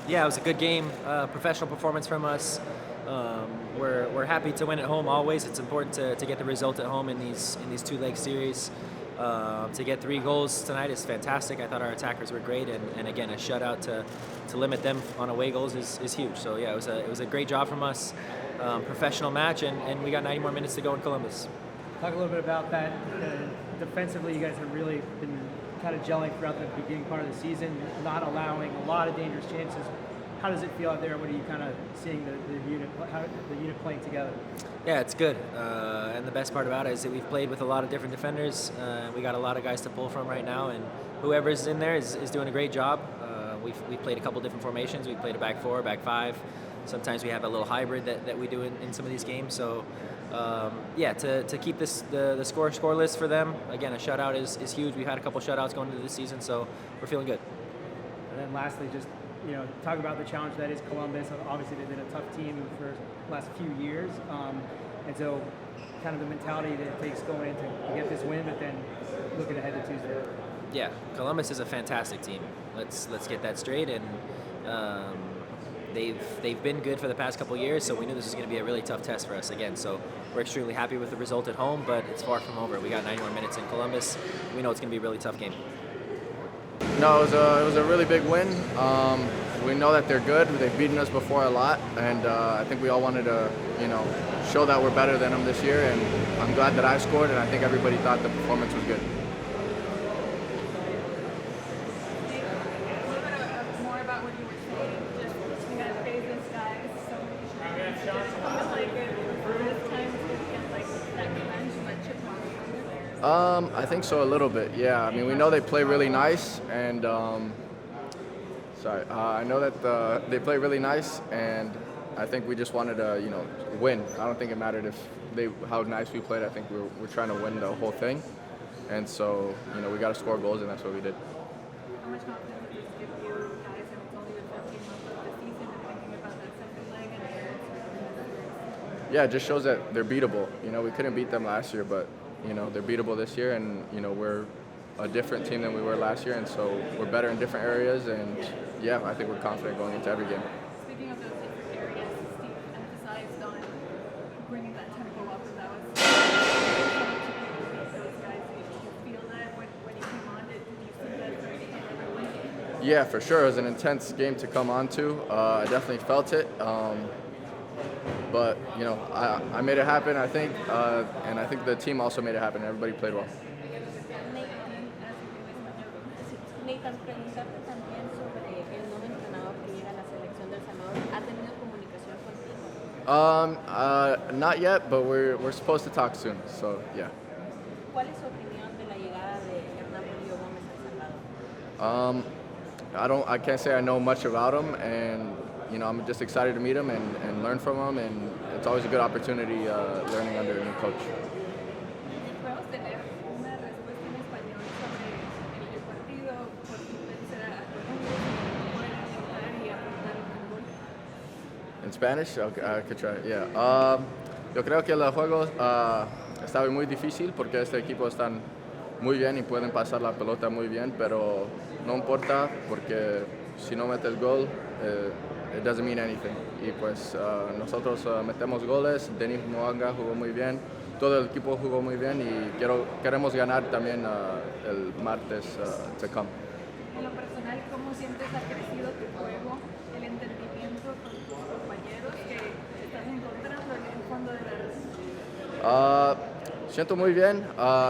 Yeah, it was a good game, professional performance from us. We're happy to win at home always. It's important to get the result at home in these two-leg series. To get 3 goals tonight is fantastic. I thought our attackers were great, and again, a shutout to limit them on away goals is huge. So yeah, it was a great job from us. Professional match, and we got 90 more minutes to go in Columbus. Talk a little bit about that. Defensively, you guys have really been kind of gelling throughout the beginning part of the season, not allowing a lot of dangerous chances. How does it feel out there? What are you kind of seeing the unit playing together? Yeah, it's good. And the best part about it is that we've played with a lot of different defenders. We got a lot of guys to pull from right now, and whoever's in there is doing a great job. We've played a couple different formations. We played a back 4, back 5. Sometimes we have a little hybrid that we do in some of these games. So, yeah, to keep the scoreless for them, again, a shutout is huge. We've had a couple shutouts going into this season, so we're feeling good. And then lastly, just talk about the challenge that is Columbus. Obviously, they've been a tough team for the last few years, and so kind of the mentality that it takes going in to get this win, but then looking ahead to Tuesday. Yeah, Columbus is a fantastic team. Let's get that straight, and they've been good for the past couple years, so we knew this was going to be a really tough test for us again. So we're extremely happy with the result at home, but it's far from over. We got 90 more minutes in Columbus. We know it's going to be a really tough game. No, it was a really big win. We know that they're good. They've beaten us before a lot, and I think we all wanted to, show that we're better than them this year. And I'm glad that I scored, and I think everybody thought the performance was good. More about what you were saying. Just you guys praise this guy so much. Did it feel like this time it's like that revenge, but chip on the shoulder there? I think so a little bit. Yeah. I mean, we know they play really nice, and I know that they play really nice, and I think we just wanted to, win. I don't think it mattered how nice we played. I think we're trying to win the whole thing, and so we got to score goals, and that's what we did. How much confidence does this give you guys, and it's only the 14th month of the season, and thinking about that second leg and Yeah, it just shows that they're beatable. We couldn't beat them last year, but they're beatable this year, and we're a different team than we were last year, and so we're better in different areas, and yeah, I think we're confident going into every game. Speaking of those different areas, Steve emphasized on bringing that tempo up, and that was those guys. Did you feel that when you came on? Did you see that already in everyone? Yeah, for sure. It was an intense game to come on to. I definitely felt it. But, I made it happen, I think, and I think the team also made it happen. Everybody played well. Nathan, preguntarte también sobre el nuevo entrenador que llega a la selección del Salvador. ¿Ha tenido comunicación contigo? Not yet, but we're supposed to talk soon. So yeah. ¿Cuál es su opinión de la llegada de Cherundolo Gómez al Salvador? I can't say I know much about him, and I'm just excited to meet him and learn from him, and it's always a good opportunity learning under a new coach. ¿Podemos tener una respuesta en español sobre el partido? Por fin vencer a Colombia y poder anotar y apuntar un gol. In Spanish? Okay, I could try. Yeah. Yo creo que el juego estaba muy difícil porque este equipo están muy bien y pueden pasar la pelota muy bien, pero no importa porque si no metes gol, it doesn't mean anything. Y pues nosotros metemos goles. Denis Bouanga jugó muy bien, todo el equipo jugó muy bien y queremos ganar también el martes to come. En lo personal, ¿cómo sientes ha crecido tu juego, el entendimiento con tus compañeros que estás encontrando en el fondo de la red? Siento muy bien.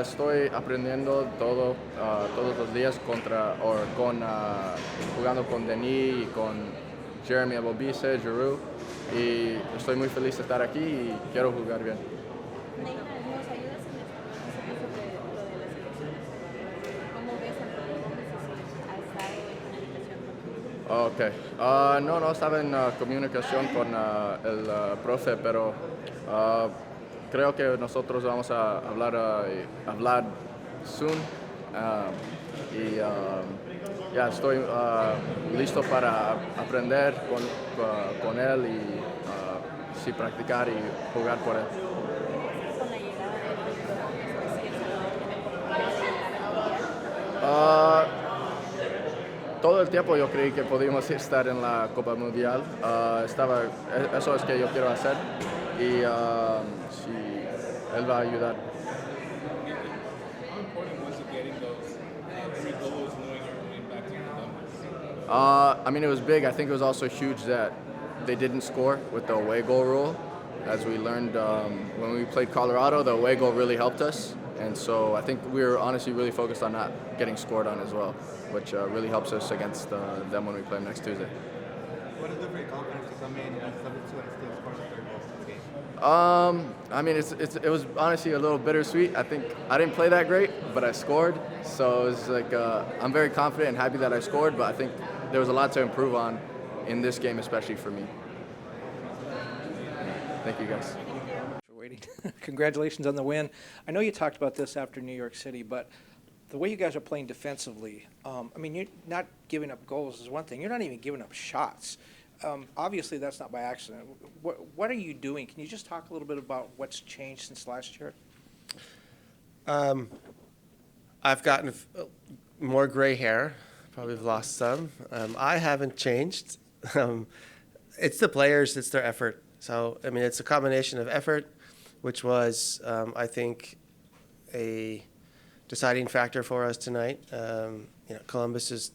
Estoy aprendiendo todos los días jugando con Denis y con Jeremy Abobise, Giroud, y estoy muy feliz de estar aquí y quiero jugar bien. Nathan, ¿nos ayudas en español sobre lo de la selección del Salvador? ¿Cómo ves a Cherundolo Gómez si ha estado en comunicación contigo? No estaba en comunicación con el profe, pero creo que nosotros vamos a hablar soon. Ya estoy listo para aprender con él y sí, practicar y jugar por él. Con la llegada de Cherundolo Gómez, pues sí, El Salvador tiene oportunidad de llegar al Mundial. todo el tiempo yo creí que podíamos estar en la Copa Mundial. Eso es que yo quiero hacer y sí, él va a ayudar. How important was it getting those 3 goals knowing you're going back to Columbus? I mean, it was big. I think it was also huge that they didn't score with the away goal rule. As we learned when we played Colorado, the away goal really helped us. And so I think we were honestly really focused on not getting scored on as well, which really helps us against them when we play them next Tuesday. What is the very confidence to come in as 7-2 and still score the 3rd goal of the game? I mean, it was honestly a little bittersweet. I think I didn't play that great, but I scored. So it was like I'm very confident and happy that I scored, but I think there was a lot to improve on in this game, especially for me. Thank you, guys. Waiting. Congratulations on the win. I know you talked about this after New York City, but the way you guys are playing defensively, I mean, you're not giving up goals is one thing. You're not even giving up shots. Obviously, that's not by accident. What are you doing? Can you just talk a little bit about what's changed since last year? I've gotten more gray hair. Probably have lost some. I haven't changed. It's the players. It's their effort. So, I mean, it's a combination of effort, which was, I think, a deciding factor for us tonight. Columbus is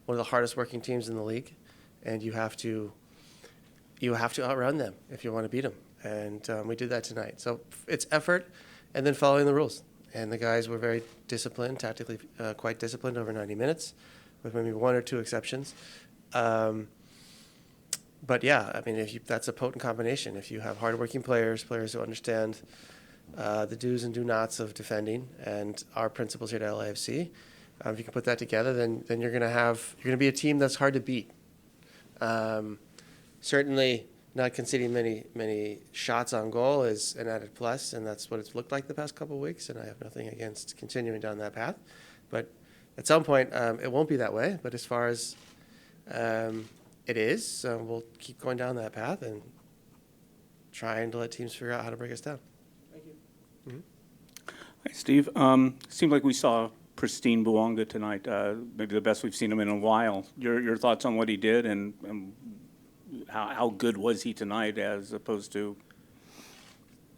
one of the hardest working teams in the league, and you have to outrun them if you want to beat them. And we did that tonight. So it's effort and then following the rules. And the guys were very disciplined, tactically quite disciplined over 90 minutes, with maybe 1 or 2 exceptions. But yeah, I mean, that's a potent combination. If you have hardworking players who understand the do's and do nots of defending and our principles here at LAFC, if you can put that together, then you're going to be a team that's hard to beat. Certainly, not conceding many shots on goal is an added plus, and that's what it's looked like the past couple of weeks. And I have nothing against continuing down that path. But at some point, it won't be that way. But as far as it is, we'll keep going down that path and trying to let teams figure out how to break us down. Thank you. Mm-hmm. Hi, Steve. Seemed like we saw pristine Bouanga tonight, maybe the best we've seen him in a while. Your thoughts on what he did and how good was he tonight as opposed to?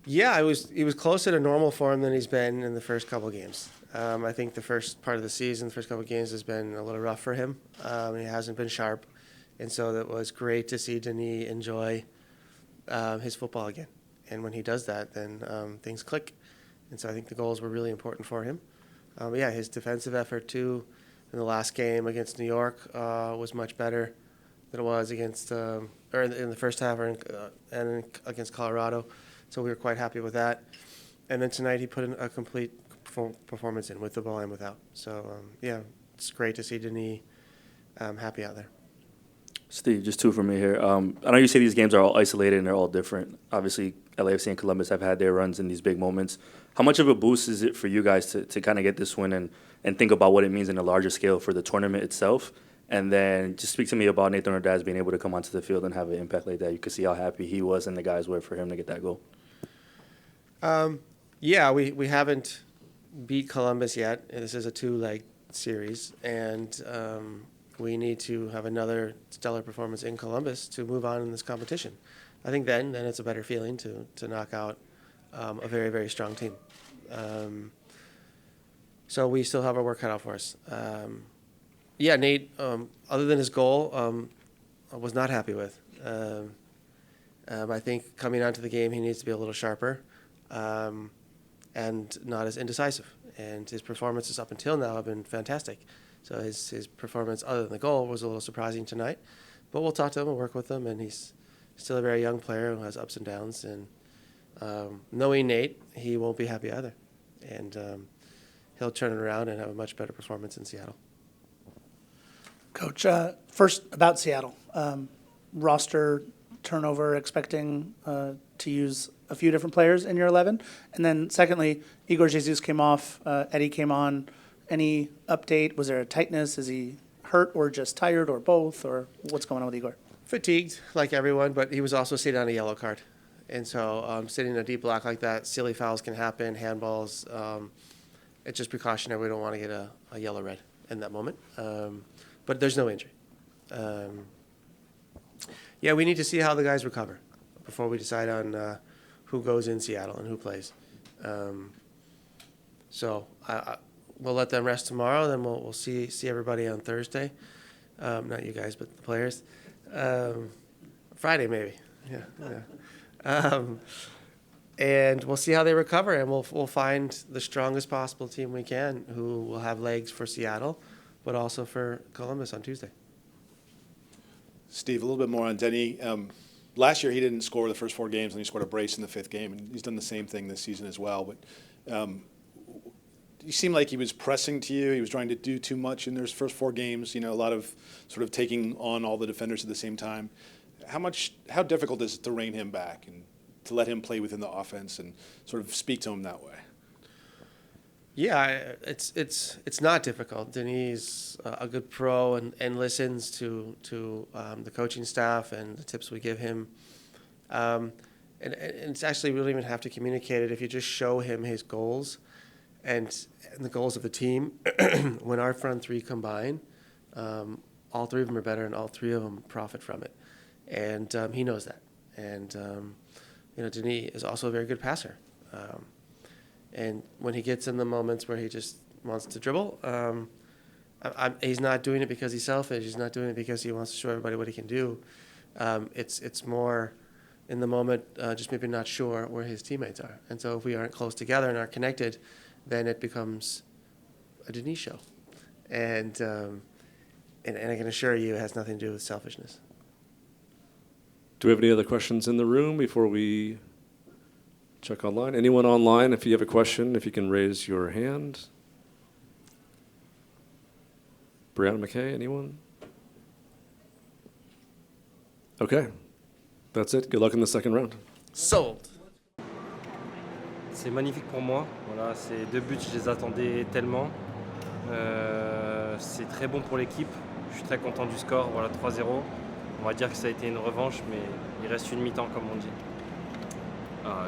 Yeah, he was closer to normal form than he's been in the first couple of games. I think the first part of the season, the first couple of games has been a little rough for him. He hasn't been sharp. And so that was great to see Denis enjoy his football again. And when he does that, then things click. And so I think the goals were really important for him. Yeah, his defensive effort, too, in the last game against New York was much better than it was against, or in the first half and against Colorado. So we were quite happy with that. And then tonight he put in a complete performance in with the ball and without. So, yeah, it's great to see Denis happy out there. Steve, just 2 from me here. I know you say these games are all isolated and they're all different. Obviously, LAFC and Columbus have had their runs in these big moments. How much of a boost is it for you guys to kind of get this win and think about what it means in a larger scale for the tournament itself? And then just speak to me about Nathan Ordaz being able to come onto the field and have an impact like that. You could see how happy he was and the guys were for him to get that goal. Yeah, we haven't beat Columbus yet. This is a 2-leg series, and we need to have another stellar performance in Columbus to move on in this competition. I think then it's a better feeling to knock out a very, very strong team. So we still have our work cut out for us. Yeah, Nate, other than his goal, I was not happy with. I think coming onto the game, he needs to be a little sharper and not as indecisive. And his performances up until now have been fantastic. So his performance, other than the goal, was a little surprising tonight. But we'll talk to him and work with him, and he's still a very young player who has ups and downs. And knowing Nate, he won't be happy either. And he'll turn it around and have a much better performance in Seattle. Coach, first about Seattle. Roster turnover, expecting to use a few different players in your 11. And then secondly, Igor Jesus came off, Eddie came on. Any update? Was there a tightness? Is he hurt or just tired or both? Or what's going on with Igor? Fatigued, like everyone, but he was also sitting on a yellow card. And so sitting in a deep block like that, silly fouls can happen, handballs. It's just precautionary. We don't want to get a yellow red in that moment. but there's no injury. Yeah, we need to see how the guys recover before we decide on who goes in Seattle and who plays. So we'll let them rest tomorrow. Then we'll see everybody on Thursday. Not you guys, but the players. Friday maybe. Yeah. And we'll see how they recover, and we'll find the strongest possible team we can, who will have legs for Seattle, but also for Columbus on Tuesday. Steve, a little bit more on Denis. Last year, he didn't score the first 4 games, and he scored a brace in the 5th game, and he's done the same thing this season as well. But he seemed like he was pressing to you. He was trying to do too much in those first 4 games. You know, a lot of sort of taking on all the defenders at the same time. How difficult is it to rein him back and to let him play within the offense and sort of speak to him that way? Yeah, it's not difficult. Denis is a good pro and listens to the coaching staff and the tips we give him. And it's actually, we don't even have to communicate it. If you just show him his goals and the goals of the team, when our front 3 combine, all 3 of them are better and all 3 of them profit from it. And he knows that. And, Denis is also a very good passer. And when he gets in the moments where he just wants to dribble, he's not doing it because he's selfish. He's not doing it because he wants to show everybody what he can do. It's more in the moment, just maybe not sure where his teammates are. And so if we aren't close together and aren't connected, then it becomes a Denis show. And I can assure you it has nothing to do with selfishness. Do we have any other questions in the room before we check online? Anyone online, if you have a question, if you can raise your hand. Brianna McKay, anyone? Okay, that's it. Good luck in the second round. Sold. C'est magnifique pour moi. Voilà, ces 2 buts, je les attendais tellement. C'est très bon pour l'équipe. Je suis très content du score. Voilà, 3-0. On va dire que ça a été une revanche, mais il reste une mi-temps, comme on dit.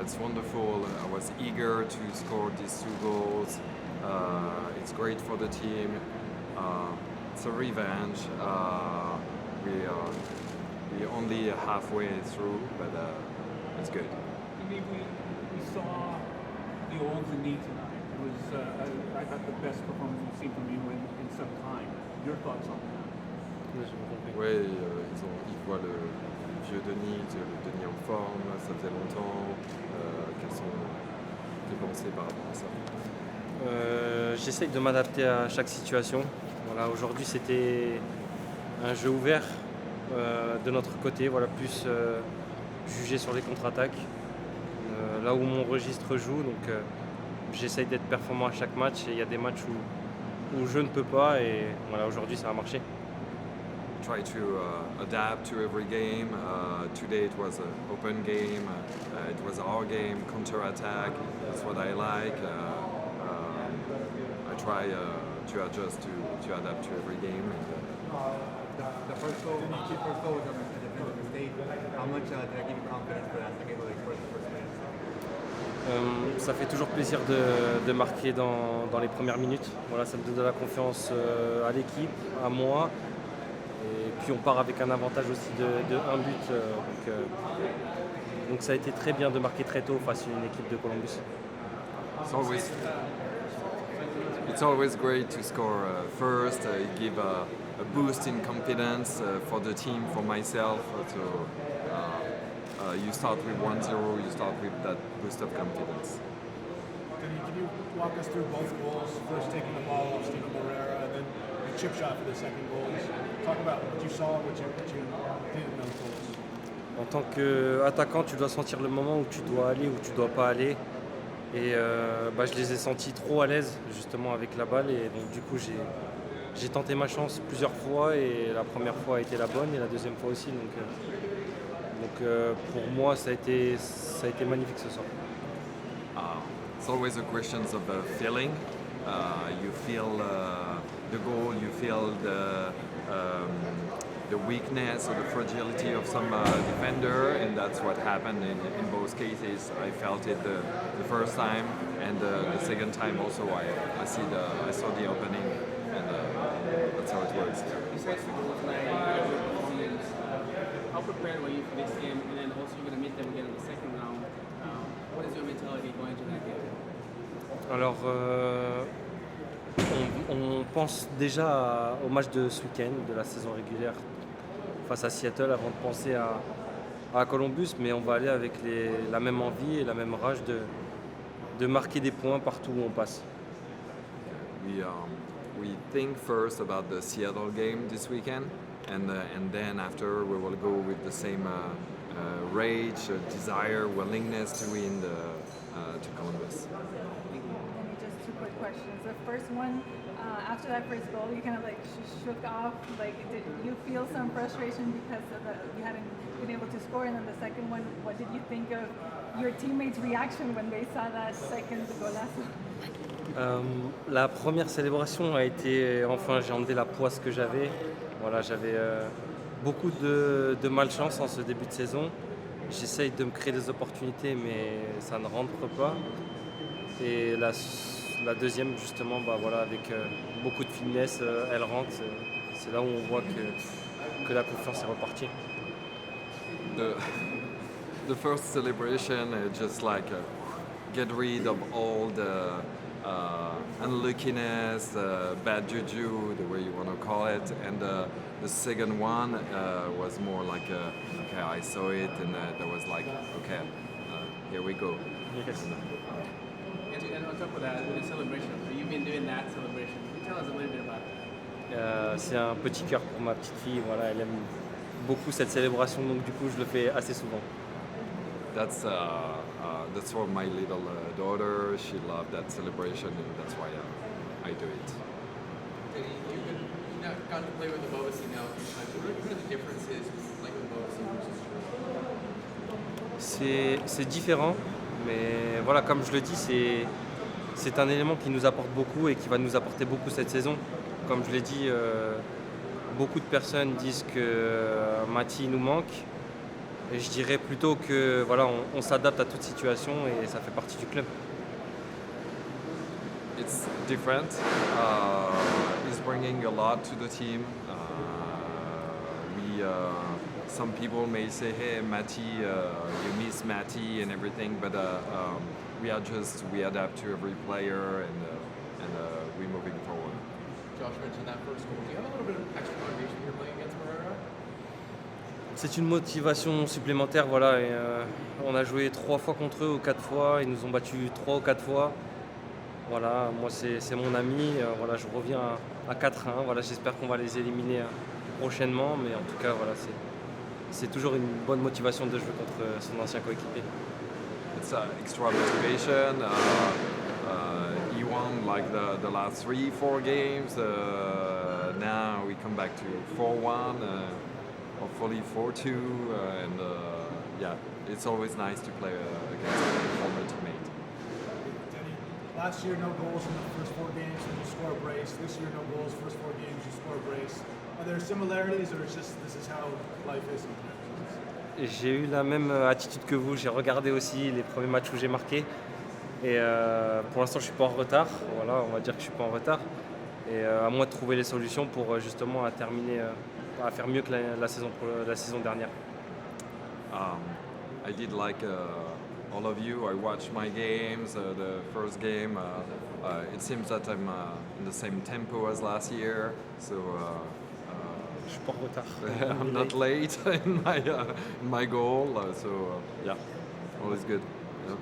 It's wonderful. I was eager to score these 2 goals. It's great for the team. It's a revenge. We only halfway through, but it's good. I mean, we saw the old Denis tonight. It was, I thought, the best performance we've seen from you in some time. Your thoughts on that? Oui, ils voient le vieux Denis, le Denis en forme, ça faisait longtemps. Quelles sont tes pensées par rapport à ça? J'essaye de m'adapter à chaque situation. Voilà, aujourd'hui, c'était un jeu ouvert de notre côté, voilà, plus jugé sur les contre-attaques. Là où mon registre joue, donc j'essaye d'être performant à chaque match. Et il y a des matchs où je ne peux pas, et voilà, aujourd'hui, ça a marché. Try to adapt to every game. Today it was an open game. It was our game, counter-attack. That's what I like. I try to adjust to adapt to every game. The first goal, the first goal was a defensive mistake. How much did that give you confidence for that second goal, like for the first minutes? Ça fait toujours plaisir de marquer dans les premières minutes. Voilà, ça me donne de la confiance à l'équipe, à moi. Et puis on part avec un avantage aussi de 1 but. Donc ça a été très bien de marquer très tôt face à une équipe de Columbus. It's always great to score first. Give a boost in confidence for the team, for myself. So you start with 1-0, you start with that boost of confidence. Can you walk us through both goals? First taking the ball off Steven Barrera, and then the chip shot for the second goal. Talk about what you saw, what you did in those goals. En tant qu'attaquant, tu dois sentir le moment où tu dois aller, où tu dois pas aller. Et je les ai sentis trop à l'aise justement avec la balle. Et donc du coup, j'ai tenté ma chance plusieurs fois. Et la première fois a été la bonne et la deuxième fois aussi. Donc pour moi, ça a été magnifique ce soir. It's always a question of feeling. You feel the goal, you feel the weakness or the fragility of some defender, and that's what happened in both cases. I felt it the first time, and the second time also I saw the opening, and that's how it works. You said this game, and then also you're going to meet them again in the second round. What is your mentality going into that game? Alors, on pense déjà au match de ce week-end, de la saison régulière face à Seattle, avant de penser à Columbus, mais on va aller avec la même envie et la même rage de marquer des points partout où on passe. We think first about the Seattle game this weekend, and then after we will go with the same rage, desire, willingness to win to Columbus. Maybe just two quick questions. The first one, after that first goal, you kind of like shook off. Like, did you feel some frustration because you hadn't been able to score? And then the second one, what did you think of your teammates' reaction when they saw that second golazo? La première célébration a été, enfin j'ai enlevé la poisse que j'avais. Voilà, j'avais beaucoup de malchance en ce début de saison. J'essaye de me créer des opportunités, mais ça ne rentre pas. Et la deuxième, justement, voilà, avec beaucoup de finesse, elle rentre. C'est là où on voit que la confiance est repartie. The first celebration is just like get rid of all the unluckiness, bad juju, the way you want to call it, and the second one was more like okay, I saw it, and there was like, okay, here we go. Yes. And on top of that, with the celebration, you've been doing that celebration. Can you tell us a little bit about it? C'est un petit cœur pour ma petite fille. Voilà, elle aime beaucoup cette célébration, donc du coup je le fais assez souvent. That's for my little daughter. She loved that celebration, and that's why I do it. You've gotten to play with the Bobasi now a few times. What are the differences like with Bobasi versus C'est différent, mais voilà, comme je le dis, c'est un élément qui nous apporte beaucoup et qui va nous apporter beaucoup cette saison. Comme je l'ai dit, beaucoup de personnes disent que Mati nous manque. Et je dirais plutôt que voilà, on s'adapte à toute situation et ça fait partie du club. It's different. He's bringing a lot to the team. Some people may say, "Hey, Mati, you miss Mati and everything," but we adapt to every player and we're moving forward. Josh mentioned that first goal. Do you have a little bit of extra motivation when you're playing against Moreira? C'est une motivation supplémentaire, voilà. Et, on a joué 3 fois contre eux ou 4 fois, ils nous ont battus 3 ou 4 fois. Voilà, moi c'est mon ami, voilà, je reviens à 4-1. Voilà, j'espère qu'on va les éliminer prochainement, mais en tout cas voilà, c'est toujours une bonne motivation de jouer contre son ancien coéquipier. It's extra motivation. He won like the last 3-4 games. Now we come back to 4-1. Hopefully 4-2, and yeah, it's always nice to play against a former teammate. Last year, no goals in the first 4 games, and you score a brace. This year, no goals, first 4 games, you score a brace. Are there similarities, or is just this is how life is sometimes? J'ai eu la même attitude que vous, j'ai regardé aussi les premiers matchs où j'ai marqué. Et pour l'instant, je ne suis pas en retard. Voilà, on va dire que je ne suis pas en retard. Et à moi de trouver les solutions pour justement terminer, à faire mieux que la saison dernière. I did like all of you. I watched my games. The first game, it seems that I'm in the same tempo as last year. So je suis pas en retard. I'm not late in my goal. So yeah, all is good. Yeah.